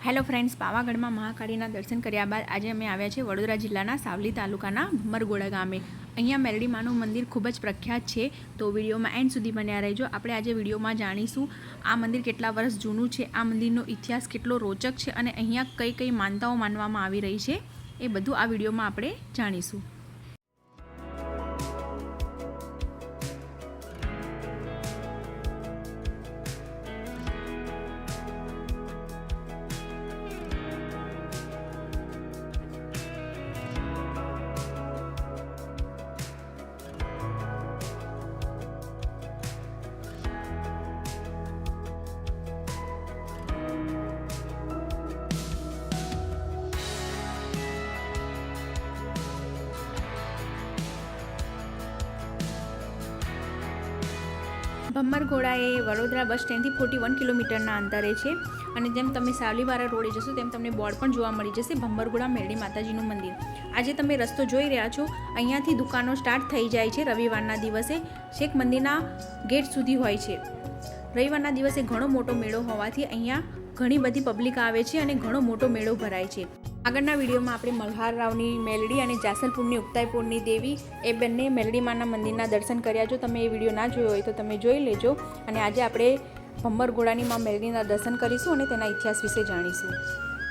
Hello friends, પાવાગઢમાં મહાકાળીના દર્શન કર્યા બાદ આજે અમે આવ્યા છીએ વડોદરા જિલ્લાના સાવલી તાલુકાના ભમ્મરગોડા ગામે. અહીંયા મેરડી માનું મંદિર ખૂબ જ પ્રખ્યાત છે, તો વિડીયોમાં એન્ડ સુધી બન્યા રહેજો. આપણે આજે વિડીયોમાં જાણીશું આ મંદિર કેટલા વર્ષ જૂનું છે, આ મંદિરનો ઇતિહાસ કેટલો રોચક છે અને અહીંયા કઈ કઈ માનતાઓ માનવામાં આવી રહી છે એ બધું આ વિડીયોમાં આપણે જાણીશું. ભમ્મરગોડા એ વડોદરા બસ સ્ટેન્ડથી 41 કિલોમીટરના અંતરે છે અને જેમ તમે સાવલીવાળા રોડે જશો તેમ તમને બોર્ડ પણ જોવા મળી જશે ભમ્મરગોડા મેરડી માતાજીનું મંદિર. આજે તમે રસ્તો જોઈ રહ્યા છો, અહીંયાથી દુકાનો સ્ટાર્ટ થઈ જાય છે. રવિવારના દિવસે છેક મંદિરના ગેટ સુધી હોય છે. રવિવારના દિવસે ઘણો મોટો મેળો હોવાથી અહીંયા ઘણી બધી પબ્લિક આવે છે અને ઘણો મોટો મેળો ભરાય છે. આગળના વિડીયોમાં આપણે મલ્હારરાવની મેલડી અને જાસલપુરની ઉક્તાઈપુરની દેવી એ બંને મેલડી માના મંદિરના દર્શન કર્યા. જો તમે એ વિડીયો ના જોયો હોય તો તમે જોઈ લેજો. અને આજે આપણે ભમ્મરગોડાની માં મેલડીના દર્શન કરીશું અને તેના ઇતિહાસ વિશે જાણીશું.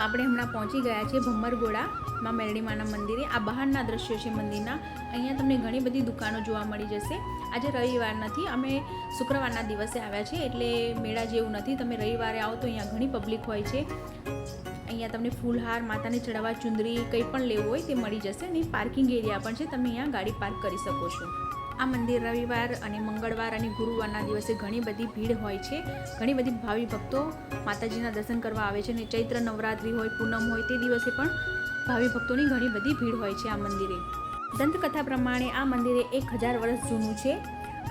આપણે હમણાં પહોંચી ગયા છીએ ભમ્મરગોડા માં મેલડી માના મંદિરે. આ બહારના દ્રશ્યો છે મંદિરના. અહીંયા તમને ઘણી બધી દુકાનો જોવા મળી જશે. આજે રવિવાર નથી, અમે શુક્રવારના દિવસે આવ્યા છીએ એટલે મેળા જેવું નથી. તમે રવિવારે આવો તો અહીંયા ઘણી પબ્લિક હોય છે. અહીંયા તમને ફૂલહાર, માતાને ચડાવવા ચુંદરી કંઈ પણ લેવું હોય તે મળી જશે. અને પાર્કિંગ એરિયા પણ છે, તમે અહીંયા ગાડી પાર્ક કરી શકો છો. આ મંદિર રવિવાર અને મંગળવાર અને ગુરુવારના દિવસે ઘણી બધી ભીડ હોય છે. ઘણી બધી ભાવિ ભક્તો માતાજીના દર્શન કરવા આવે છે. અને ચૈત્ર નવરાત્રિ હોય, પૂનમ હોય તે દિવસે પણ ભાવિ ભક્તોની ઘણી બધી ભીડ હોય છે આ મંદિરે. દંતકથા પ્રમાણે આ મંદિરે 1000 વર્ષ જૂનું છે.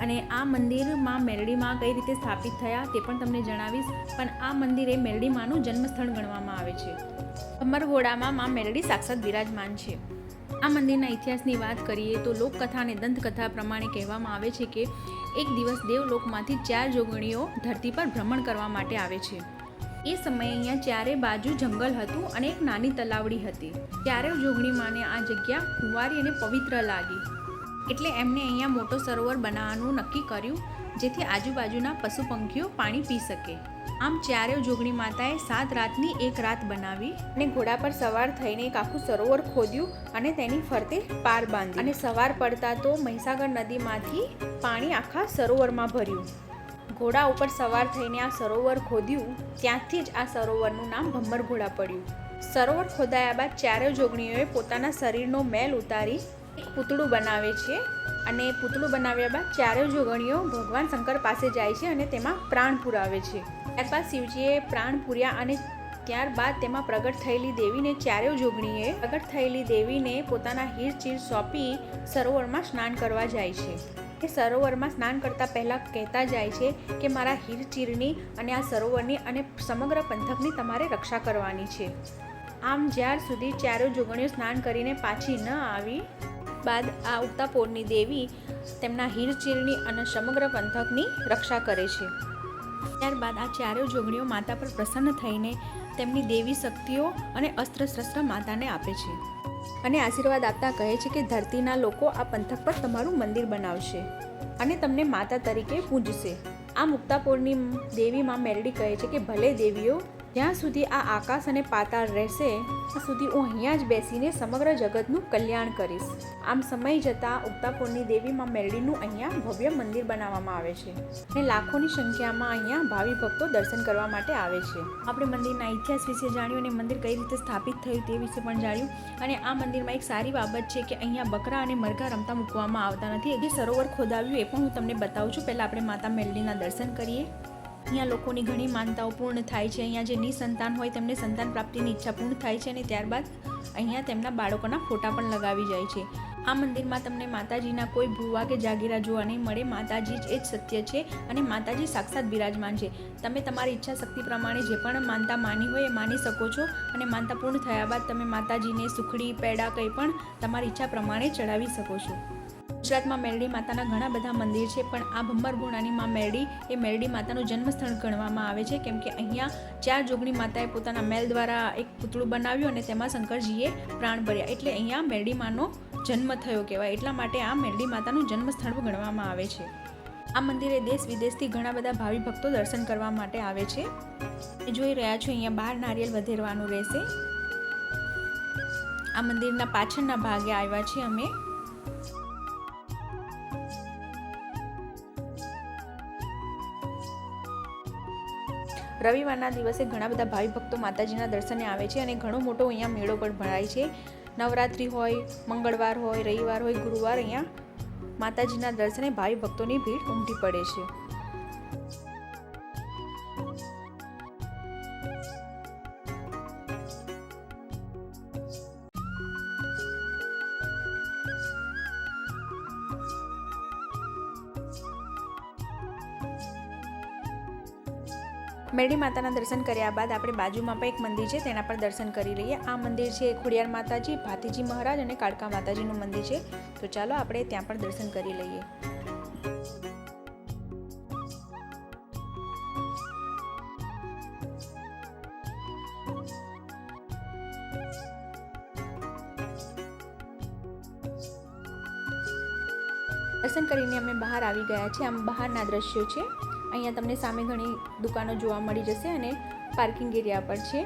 અને આ મંદિરમાં મેરડીમાં કઈ રીતે સ્થાપિત થયા તે પણ તમને જણાવીશ. પણ આ મંદિર એ મેરડી માનું જન્મસ્થળ ગણવામાં આવે છે. ભમ્મરગોડામાં માં મેરડી સાક્ષાત બિરાજમાન છે. આ મંદિરના ઇતિહાસની વાત કરીએ તો લોકકથા અને દંતકથા પ્રમાણે કહેવામાં આવે છે કે એક દિવસ દેવલોકમાંથી 4 જોગણીઓ ધરતી પર ભ્રમણ કરવા માટે આવે છે. એ સમયે અહીંયા ચારે બાજુ જંગલ હતું અને એક નાની તલાવડી હતી. ત્યારે જોગણી માને આ જગ્યા કુંવારી અને પવિત્ર લાગી એટલે એમને અહીંયા મોટો સરોવર બનાવવાનું નક્કી કર્યું, જેથી આજુબાજુના પશુ પંખીઓ પાણી પી શકે. આમ ચારેય જોગણી માતાએ 7 રાતની એક રાત બનાવી અને ઘોડા પર સવાર થઈને એક આખું સરોવર ખોદ્યું અને તેની ફરતે પાર બાંધી. અને સવાર પડતા તો મહીસાગર નદીમાંથી પાણી આખા સરોવરમાં ભર્યું. ઘોડા ઉપર સવાર થઈને આ સરોવર ખોદ્યું, ત્યાંથી જ આ સરોવરનું નામ ભમ્મરગોડા પડ્યું. સરોવર ખોદાયા બાદ ચારેય જોગણીઓએ પોતાના શરીરનો મેલ ઉતારી એક પૂતળું બનાવે છે. અને પૂતળું બનાવ્યા બાદ ચારેય જોગણીઓ ભગવાન શંકર પાસે જાય છે અને તેમાં પ્રાણ પુરાવે છે. ત્યારબાદ શિવજીએ પ્રાણ પૂર્યા અને ત્યારબાદ તેમાં પ્રગટ થયેલી દેવીને ચારેય જોગણીએ પ્રગટ થયેલી દેવીને પોતાના હીરચીર સોંપી સરોવરમાં સ્નાન કરવા જાય છે. એ સરોવરમાં સ્નાન કરતાં પહેલાં કહેતા જાય છે કે મારા હીરચીરની અને આ સરોવરની અને સમગ્ર પંથકની તમારે રક્ષા કરવાની છે. આમ જ્યાર સુધી ચારેય જોગણીઓ સ્નાન કરીને પાછી ન આવી બાદ આ ઉક્તાપોરની દેવી તેમના હીરચીરની અને સમગ્ર પંથકની રક્ષા કરે છે. ત્યારબાદ આ ચારેય જોગણીઓ માતા પર પ્રસન્ન થઈને તેમની દેવી શક્તિઓ અને અસ્ત્ર શસ્ત્ર માતાને આપે છે અને આશીર્વાદ આપતા કહે છે કે ધરતીના લોકો આ પંથક પર તમારું મંદિર બનાવશે અને તમને માતા તરીકે પૂજશે. આ મુક્તાપોરની દેવી માં મેરડી કહે છે કે ભલે દેવીઓ, જ્યાં સુધી આ આકાશ અને પાતાળ રહેશે ત્યાં સુધી હું અહીંયા જ બેસીને સમગ્ર જગતનું કલ્યાણ કરીશ. આમ સમય જતાં ઉક્તાપોરની દેવી માં મેરડીનું અહીંયા ભવ્ય મંદિર બનાવવામાં આવે છે અને લાખોની સંખ્યામાં અહીંયા ભાવિ ભક્તો દર્શન કરવા માટે આવે છે. આપણે મંદિરના ઇતિહાસ વિશે જાણ્યું અને મંદિર કઈ રીતે સ્થાપિત થયું તે વિશે પણ જાણ્યું. અને આ મંદિરમાં એક સારી બાબત છે કે અહીંયા બકરા અને મરઘા રમતા મૂકવામાં આવતા નથી. જે સરોવર ખોદાવ્યું એ પણ હું તમને બતાવું છું. પહેલાં આપણે માતા મેરડીના દર્શન કરીએ. અહીંયા લોકોની ઘણી માનતાઓ પૂર્ણ થાય છે. અહીંયા જે નિસંતાન હોય તેમને સંતાન પ્રાપ્તિની ઈચ્છા પૂર્ણ થાય છે અને ત્યારબાદ અહીંયા તેમના બાળકોના ફોટા પણ લગાવી જાય છે. આ મંદિરમાં તમને માતાજીના કોઈ ભૂવા કે જાગીરા જોવા નહીં મળે. માતાજી જ એ જ સત્ય છે અને માતાજી સાક્ષાત બિરાજમાન છે. તમે તમારી ઈચ્છા શક્તિ પ્રમાણે જે પણ માનતા માની હોય એ માની શકો છો અને માનતા પૂર્ણ થયા બાદ તમે માતાજીને સુખડી, પેડા કંઈ પણ તમારી ઈચ્છા પ્રમાણે ચડાવી શકો છો. ગુજરાતમાં મેરડી માતાના ઘણા બધા મંદિર છે, પણ આ ભમ્મરઘોડાની માં મેરડી એ મેરડી માતાનું જન્મસ્થળ ગણવામાં આવે છે, કેમ કે અહીંયા 4 જોગણી માતાએ પોતાના મેલ દ્વારા એક પૂતળું બનાવ્યું અને તેમાં શંકરજીએ પ્રાણ ભર્યા, એટલે અહીંયા મેરડી માનો જન્મ થયો કહેવાય. એટલા માટે આ મેરડી માતાનું જન્મસ્થળ ગણવામાં આવે છે. આ મંદિરે દેશ વિદેશથી ઘણા બધા ભાવિ ભક્તો દર્શન કરવા માટે આવે છે. જોઈ રહ્યા છો અહીંયા બહાર નારિયેલ વધેરવાનું રહેશે. આ મંદિરના પાછળના ભાગે આવ્યા છે અમે. રવિવારના દિવસે ઘણા બધા ભાવિ ભક્તો માતાજીના દર્શને આવે છે અને ઘણો મોટો અહીંયા મેળો પણ ભરાય છે. નવરાત્રિ હોય, મંગળવાર હોય, રવિવાર હોય, ગુરુવાર અહીંયા માતાજીના દર્શને ભાવિ ભક્તોની ભીડ ઉમટી પડે છે. મેરડી માતાના દર્શન કર્યા બાદ આપણે બાજુમાં પણ એક મંદિર છે તેના પર દર્શન કરી લઈએ. આ મંદિર છે ખોડિયાર માતાજી, ભાતીજી મહારાજ અને કાળકા માતાજીનું મંદિર છે. તો ચાલો આપણે ત્યાં પણ દર્શન કરી લઈએ. દર્શન કરીને અમે બહાર આવી ગયા છીએ. આમ બહારના દ્રશ્યો છે. અહીંયા તમને સામે ઘણી દુકાનો જોવા મળી જશે અને પાર્કિંગ એરિયા પર છે.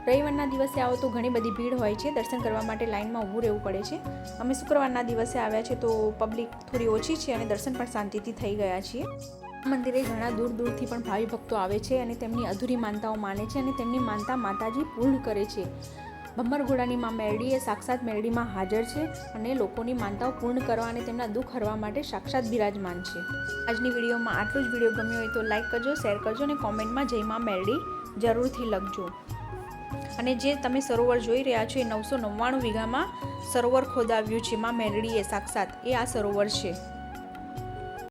રવિવારના દિવસે આવો તો ઘણી બધી ભીડ હોય છે. દર્શન કરવા માટે લાઇનમાં ઊભું રહેવું પડે છે. અમે શુક્રવારના દિવસે આવ્યા છે તો પબ્લિક થોડી ઓછી છે અને દર્શન પણ શાંતિથી થઈ ગયા છીએ. મંદિરે ઘણા દૂર દૂરથી પણ ભાવિ ભક્તો આવે છે અને તેમની અધૂરી માનતાઓ માને છે અને તેમની માનતા માતાજી પૂર્ણ કરે છે. ભમ્મરઘોડાની માં મેરડી એ સાક્ષાત મેરડીમાં હાજર છે અને લોકોની માનતાઓ પૂર્ણ કરવા અને તેમના દુઃખ હરવા માટે સાક્ષાત બિરાજમાન છે. આજની વિડીયોમાં આટલું જ. વિડીયો ગમ્યો હોય તો લાઇક કરજો, શેર કરજો અને કોમેન્ટમાં જય માં મેરડી જરૂરથી લખજો. અને જે તમે સરોવર જોઈ રહ્યા છો એ 999 વીઘામાં સરોવર ખોદાવ્યું છે માં મેરડીએ સાક્ષાત, એ આ સરોવર છે.